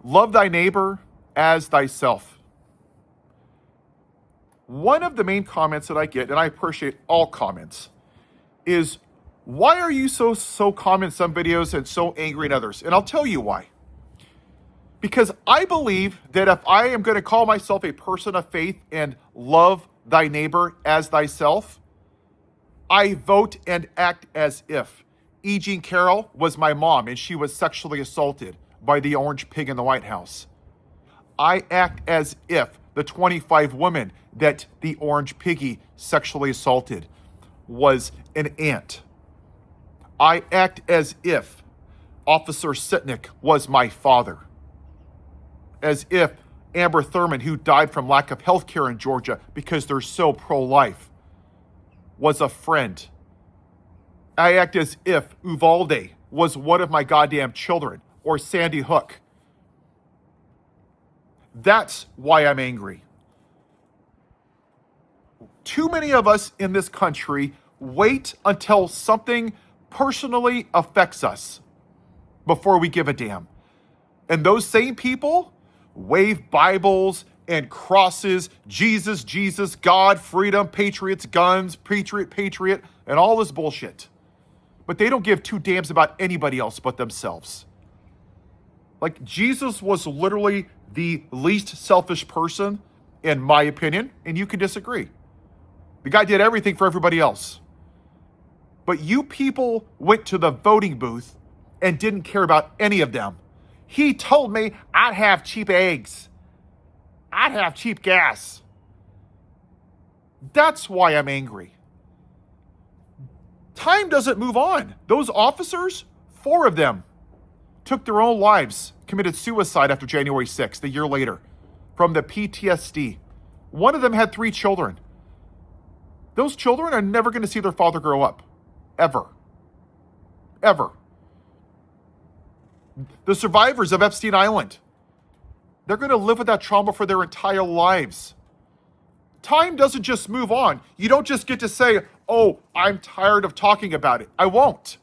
Love thy neighbor as thyself. One of the main comments that I get, and I appreciate all comments, is why are you so calm in some videos and so angry in others? And I'll tell you why. Because I believe that if I am going to call myself a person of faith and love thy neighbor as thyself, I vote and act as if E Jean Carrol was my mom and she was sexually assaulted by the orange pig in the White House. I act as if the 25 women that the orange piggy sexually assaulted was an aunt. I act as if Officer Sicknick was my father. As if Amber Thurman, who died from lack of health care in Georgia because they're so pro-life, was a friend. I act as if Uvalde was one of my goddamn children, or Sandy Hook. That's why I'm angry. Too many of us in this country wait until something personally affects us before we give a damn. And those same people wave Bibles and crosses, Jesus, Jesus, God, freedom, patriots, guns, patriot, and all this bullshit. But they don't give two damns about anybody else but themselves. Like, Jesus was literally the least selfish person, in my opinion, and you can disagree. The guy did everything for everybody else. But you people went to the voting booth and didn't care about any of them. He told me I'd have cheap eggs. I'd have cheap gas. That's why I'm angry. Time doesn't move on. Those officers, 4 of them, took their own lives, committed suicide after January 6th, a year later, from the PTSD. One of them had 3 children. Those children are never going to see their father grow up. Ever. Ever. The survivors of Epstein Island, they're going to live with that trauma for their entire lives. Time doesn't just move on. You don't just get to say, oh, I'm tired of talking about it. I won't.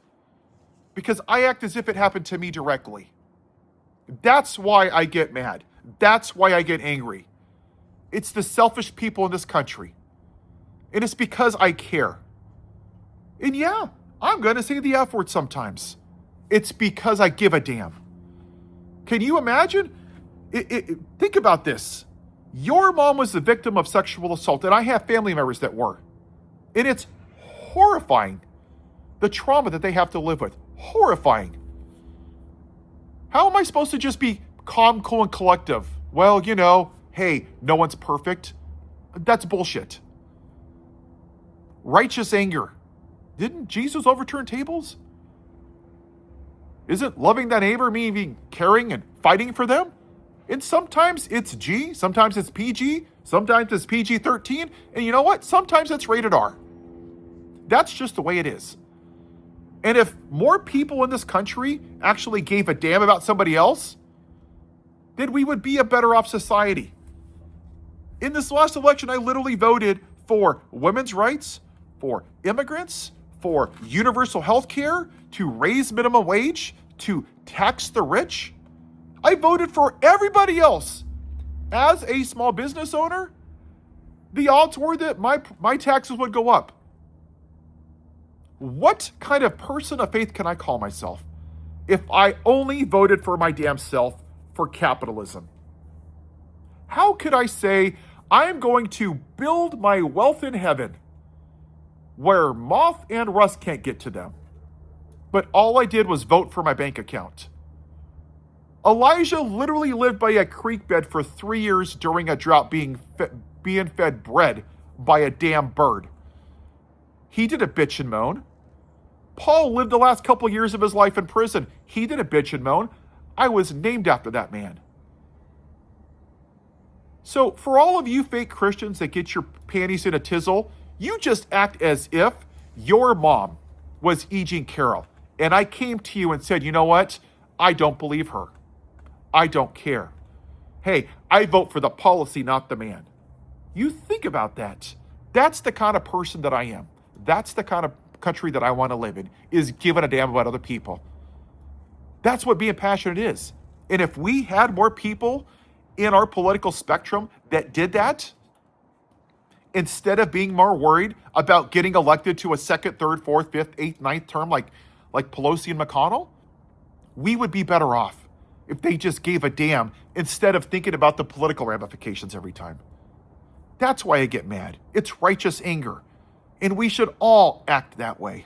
Because I act as if it happened to me directly. That's why I get mad. That's why I get angry. It's the selfish people in this country. And it's because I care. And yeah, I'm going to say the F word sometimes. It's because I give a damn. Can you imagine? Think about this. Your mom was the victim of sexual assault, and I have family members that were. And it's horrifying, the trauma that they have to live with. Horrifying. How am I supposed to just be calm, cool, and collective? Well, hey, no one's perfect. That's bullshit. Righteous anger. Didn't Jesus overturn tables? Isn't loving thy neighbor meaning caring and fighting for them? And sometimes it's G, sometimes it's PG, sometimes it's PG-13, and you know what? Sometimes it's rated R. That's just the way it is. And if more people in this country actually gave a damn about somebody else, then we would be a better off society. In this last election, I literally voted for women's rights, for immigrants, for universal health care, to raise minimum wage, to tax the rich. I voted for everybody else. As a small business owner, the odds were that my taxes would go up. What kind of person of faith can I call myself if I only voted for my damn self for capitalism? How could I say I'm going to build my wealth in heaven where moth and rust can't get to them, but all I did was vote for my bank account? Elijah literally lived by a creek bed for 3 years during a drought, being fed bread by a damn bird. He didn't bitch and moan. Paul lived the last couple years of his life in prison. He didn't bitch and moan. I was named after that man. So for all of you fake Christians that get your panties in a tizzle, you just act as if your mom was E Jean Carrol. And I came to you and said, you know what? I don't believe her. I don't care. Hey, I vote for the policy, not the man. You think about that. That's the kind of person that I am. That's the kind of country that I want to live in, is giving a damn about other people. That's what being passionate is. And if we had more people in our political spectrum that did that, instead of being more worried about getting elected to a second, third, fourth, fifth, eighth, ninth term like Pelosi and McConnell, we would be better off if they just gave a damn instead of thinking about the political ramifications every time. That's why I get mad. It's righteous anger. And we should all act that way.